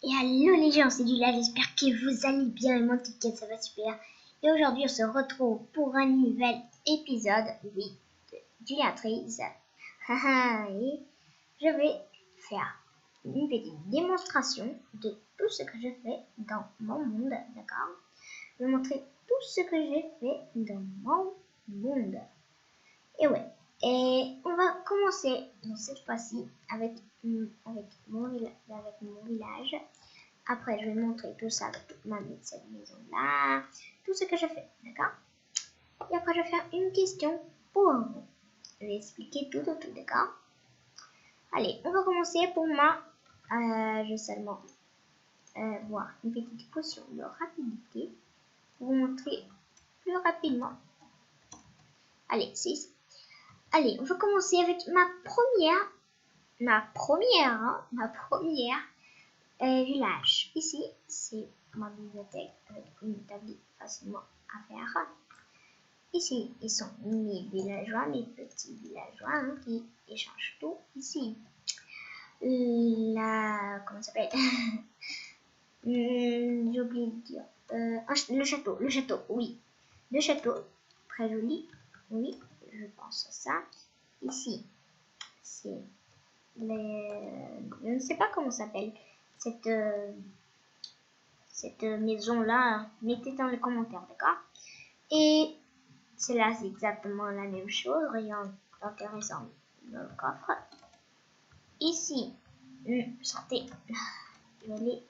Et allô les gens, c'est Dula, j'espère que vous allez bien et mon ticket ça va super. Et aujourd'hui on se retrouve pour un nouvel épisode, oui, de Dulatrice. Et je vais faire une petite démonstration de tout ce que je fais dans mon monde, d'accord? Je vais montrer tout ce que j'ai fait dans mon monde. Et ouais, et on va commencer dans cette fois-ci avec mon village. Après, je vais montrer tout ça avec cette maison-là, tout ce que je fais, d'accord? Et après, je vais faire une question pour vous. Je vais expliquer tout, d'accord? Allez, on va commencer pour moi. Je vais seulement boire une petite potion de rapidité pour vous montrer plus rapidement. Allez, 6. Allez, on va commencer avec ma première village. Ici, c'est ma bibliothèque avec une tablette facilement à faire. Ici, ils sont mes villageois, mes petits villageois hein, qui échangent tout. Ici, comment ça s'appelle? J'ai oublié de dire. Le château, oui. Le château, très joli. Oui, je pense à ça. Ici, c'est je ne sais pas comment ça s'appelle cette maison-là. Mettez dans les commentaires, d'accord? Et cela, c'est exactement la même chose. Rien d'intéressant dans le coffre. Ici, sortez. Je vais aller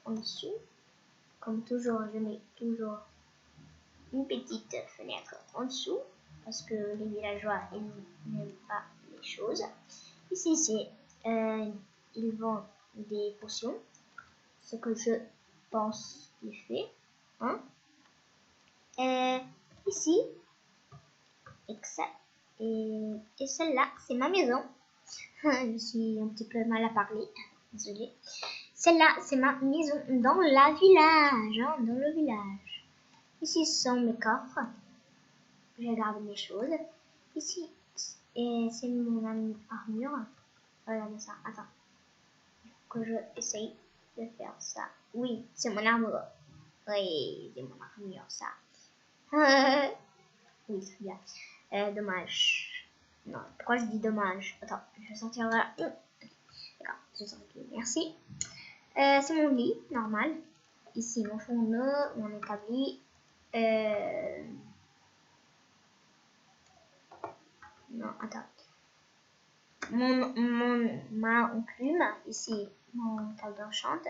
en dessous. Comme toujours, je mets toujours une petite fenêtre en dessous. Parce que les villageois, ils n'aiment pas les choses. Ici, c'est ils vendent des potions. Ce que je pense qu'il fait. Hein? Ici, et celle-là, c'est ma maison. Je suis un petit peu mal à parler. Désolée. Celle-là, c'est ma maison dans la village. Hein, dans le village. Ici, ce sont mes coffres. Je garde mes choses. Ici, c'est mon armure. Regardez ça. Attends. Que je essaye de faire ça. Oui, c'est mon armure. Oui, c'est mon armure, ça. Oui, très bien. Dommage. Non, pourquoi je dis dommage? Attends, je vais sortir là. D'accord, je sors ici. Merci. C'est mon lit, normal. Ici, mon fourneau, mon établi. Non, attends. Ma enclume. Ici, mon table d'enchante.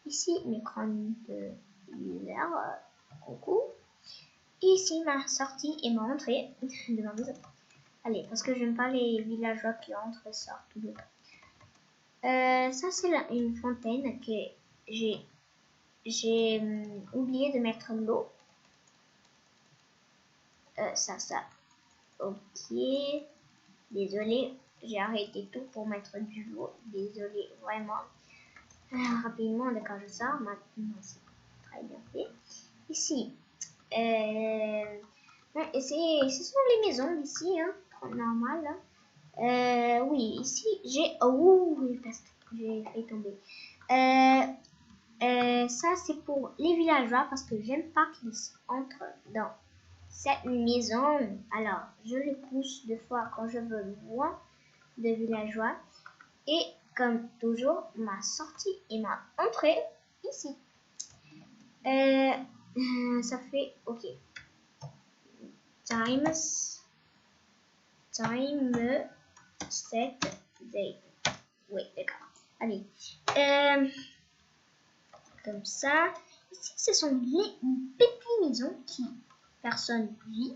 Ici, mes crânes de l'hiver. Coucou. Ici, ma sortie et ma entrée de ma maison. Allez, parce que j'aime pas les villageois qui entrent et sortent tout le temps. Ça, c'est une fontaine que j'ai oublié de mettre l'eau. Ça. Ok. Désolé, j'ai arrêté tout pour mettre du l'eau. Désolé, vraiment. Rapidement, d'accord, je sors. Maintenant, c'est très bien fait. Ici, et ce sont les maisons d'ici, hein, normal. Hein. Oui, ici, j'ai... Oh, j'ai fait tomber. Ça, c'est pour les villageois parce que j'aime pas qu'ils entrent dans cette maison. Alors, je les pousse deux fois quand je veux loin de villageois. Et comme toujours, ma sortie et ma entrée ici. Ça fait... Ok. Time set date. Oui, d'accord. Allez. Comme ça. Ici, ce sont les petites maisons qui personne vit.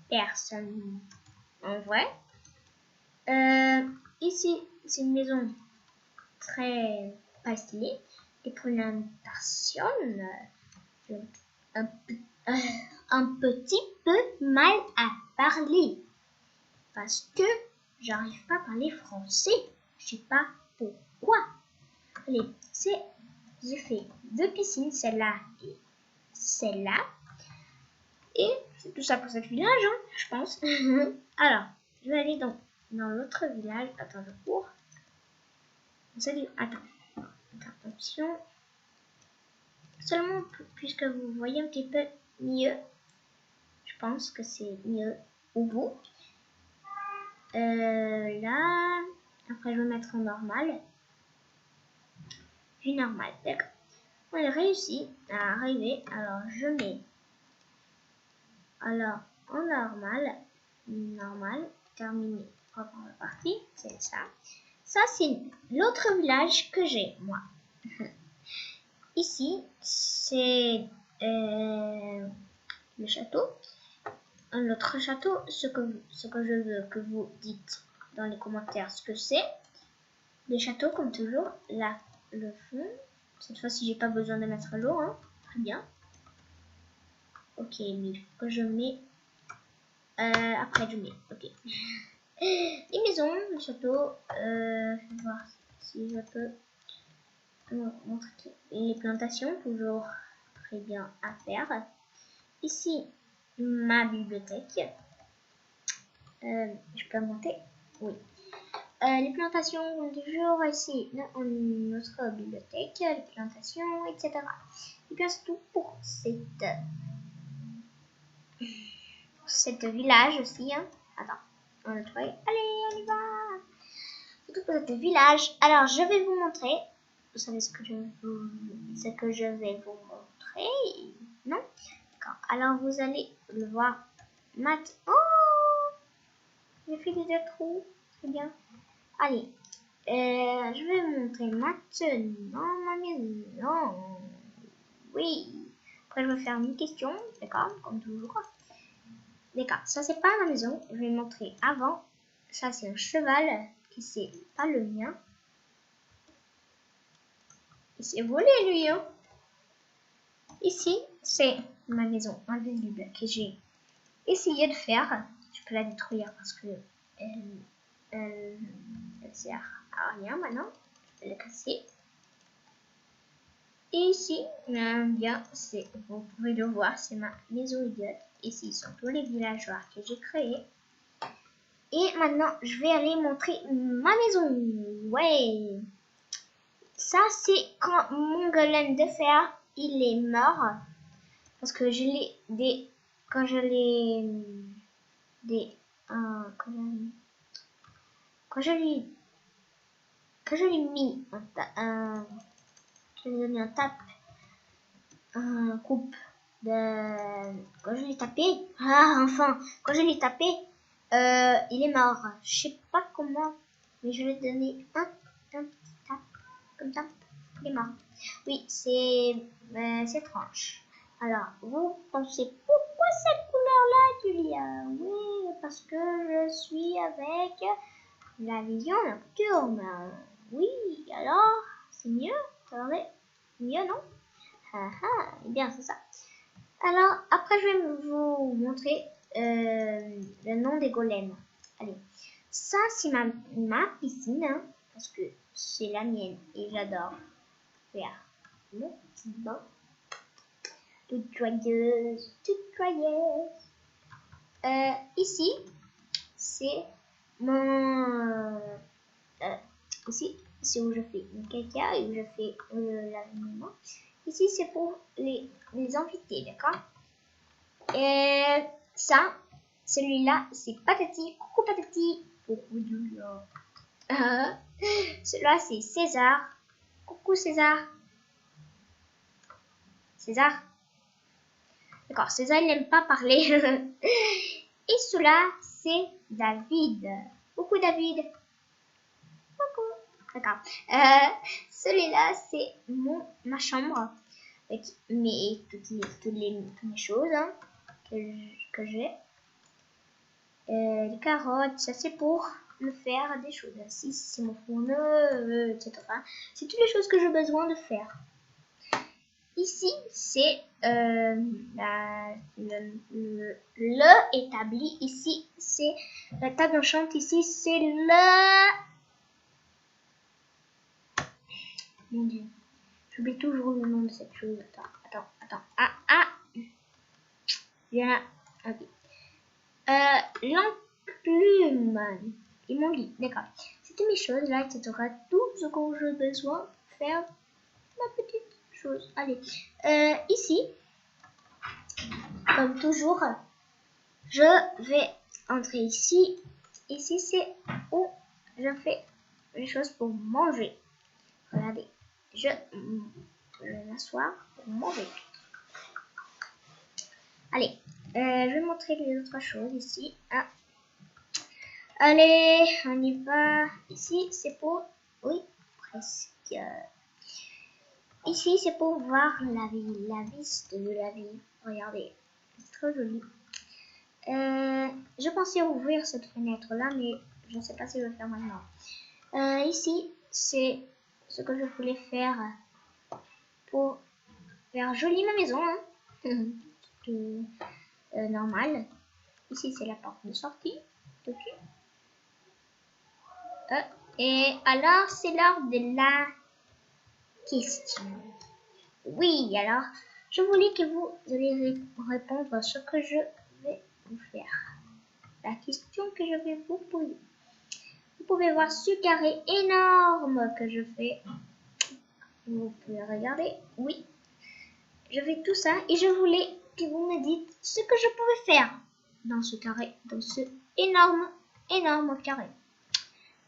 Personne en vrai. Ici, c'est une maison très pas stylée. Et pour une personne un petit peu mal à parler. Parce que j'arrive pas à parler français. Je sais pas pourquoi. Allez, j'ai fait deux piscines, celle-là et celle-là. Et c'est tout ça pour cette village, hein, je pense. Alors, je vais aller dans l'autre village. Attends, je cours. Salut, attends. options. Seulement puisque vous voyez un petit peu mieux. Je pense que c'est mieux au bout. Là, après je vais mettre en normal. Vue normale, d'accord. On a réussi à arriver. Alors je mets en normal, terminé, reprendre la partie, c'est ça. Ça c'est l'autre village que j'ai moi. Ici c'est le château. L'autre château, ce que je veux que vous dites dans les commentaires ce que c'est. Les châteaux comme toujours, là le fond. Cette fois-ci j'ai pas besoin de mettre l'eau, hein. Très bien. Ok, mais il faut que je mets après je mets, ok. Les maisons, le château, je vais voir si je peux montrer les plantations, toujours très bien à faire. Ici, ma bibliothèque. Je peux monter? Oui. Les plantations, comme toujours, ici, notre bibliothèque, les plantations, etc. Et bien, c'est tout pour cette village aussi. Hein. Attends, on nettoie. Allez, on y va! C'est tout pour ce village. Alors, je vais vous montrer. Vous savez ce que je vais vous montrer? Non? D'accord. Alors, vous allez le voir. Oh! J'ai fait des trous. Très bien. Allez. Je vais vous montrer maintenant ma maison. Oui. Après, je vais faire une question. D'accord? Comme toujours. D'accord. Ça, c'est pas ma maison. Je vais vous montrer avant. Ça, c'est un cheval. Qui c'est pas le mien. Il s'est volé lui, hein. Ici, c'est ma maison invisible que j'ai essayé de faire. Je peux la détruire parce que elle sert à rien maintenant. Je vais la casser. Et ici, bien, vous pouvez le voir, c'est ma maison idiote. Ici sont tous les villageois que j'ai créés. Et maintenant, je vais aller montrer ma maison. Ouais. Ça, c'est quand mon golem de fer, il est mort. Parce que je l'ai quand je l'ai mis je lui ai donné un coupe de quand je l'ai tapé. Quand je l'ai tapé, il est mort. Je sais pas comment, mais je lui ai donné un petit tap comme ça. Il est mort. Oui, c'est étrange. Alors, vous pensez pourquoi cette couleur-là, Julia? Oui, parce que je suis avec la vision nocturne. Oui, alors, c'est mieux? Regardez, mieux, non? Eh bien, c'est ça. Alors, après, je vais vous montrer le nom des golems. Allez, ça, c'est ma piscine, hein, parce que c'est la mienne et j'adore faire mon petit bain. Toute joyeuse, toute joyeuse. Ici, c'est mon... ici, c'est où je fais mon caca et où je fais lavement. Ici, c'est pour les invités, d'accord? Et ça, celui-là, c'est Patati. Coucou Patati. Coucou Julia. Celui-là, c'est César. Coucou César. César. D'accord, César, il n'aime pas parler. Et celui-là, c'est David. Coucou David. Coucou. D'accord. Celui-là, c'est ma chambre. Avec toutes mes choses hein, que j'ai. Les carottes, ça c'est pour me faire des choses. Ici, c'est mon fourneau, etc. C'est toutes les choses que j'ai besoin de faire. Ici, c'est le établi. Ici, c'est la table enchantée. Ici, c'est le... Mon Dieu. J'oublie toujours le nom de cette chose. Attends. Viens là. Ok. L'enclume. Ils m'ont dit. D'accord. C'était mes choses là, etc. Tout ce que j'ai besoin de faire ma petite chose. Allez, ici, comme toujours, je vais entrer ici. Ici, c'est où je fais les choses pour manger. Regardez, je vais m'asseoir pour manger. Allez, je vais montrer les autres choses ici. Ah. Allez, on y va. Ici, c'est pour... Oui, presque. Ici, c'est pour voir la viste de la vie. Regardez, c'est très joli. Je pensais ouvrir cette fenêtre-là, mais je ne sais pas si je vais le faire maintenant. Ici, c'est ce que je voulais faire pour faire jolie ma maison. Hein. Normal. Ici, c'est la porte de sortie. Okay. Et alors, c'est l'heure de la question. Oui, alors, je voulais que vous alliez répondre à ce que je vais vous faire. La question que je vais vous poser. Vous pouvez voir ce carré énorme que je fais. Vous pouvez regarder. Oui, je fais tout ça et je voulais que vous me dites ce que je pouvais faire dans ce carré, dans ce énorme carré.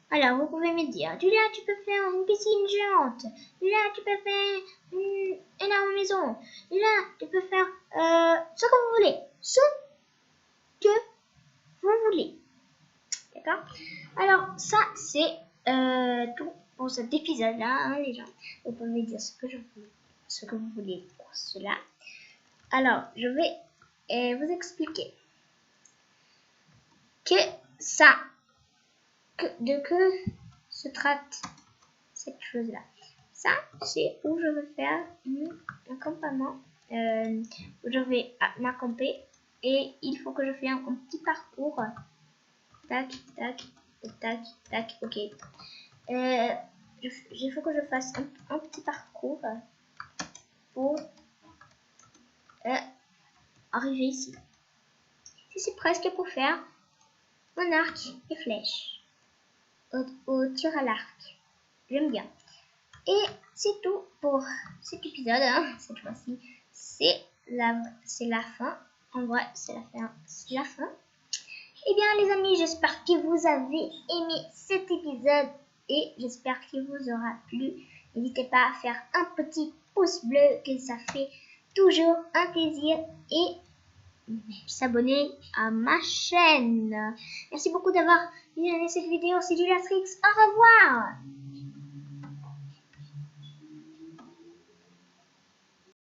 Alors, vous pouvez me dire, Julia, tu peux faire une piscine géante. Julia, tu peux faire une énorme maison. Julia, tu peux faire ce que vous voulez. Ce que vous voulez. D'accord? Alors, ça, c'est tout pour cet épisode-là, hein, les gens. Vous pouvez dire ce que vous voulez pour cela. Alors, je vais vous expliquer que ça... de que se traite cette chose-là. Ça, c'est où je vais faire un campement, où je vais m'accamper et il faut que je fasse un petit parcours. Tac, tac, tac, tac, ok. Il faut que je fasse un petit parcours pour arriver ici. C'est presque pour faire un arc et flèche. Au tir à l'arc. J'aime bien. Et c'est tout pour cet épisode. Hein. Cette fois-ci, c'est la fin. En vrai, c'est la fin. Eh bien, les amis, j'espère que vous avez aimé cet épisode et j'espère qu'il vous aura plu. N'hésitez pas à faire un petit pouce bleu, que ça fait toujours un plaisir, et s'abonner à ma chaîne. Merci beaucoup d'avoir visionné cette vidéo. C'est Julia Trix. Au revoir.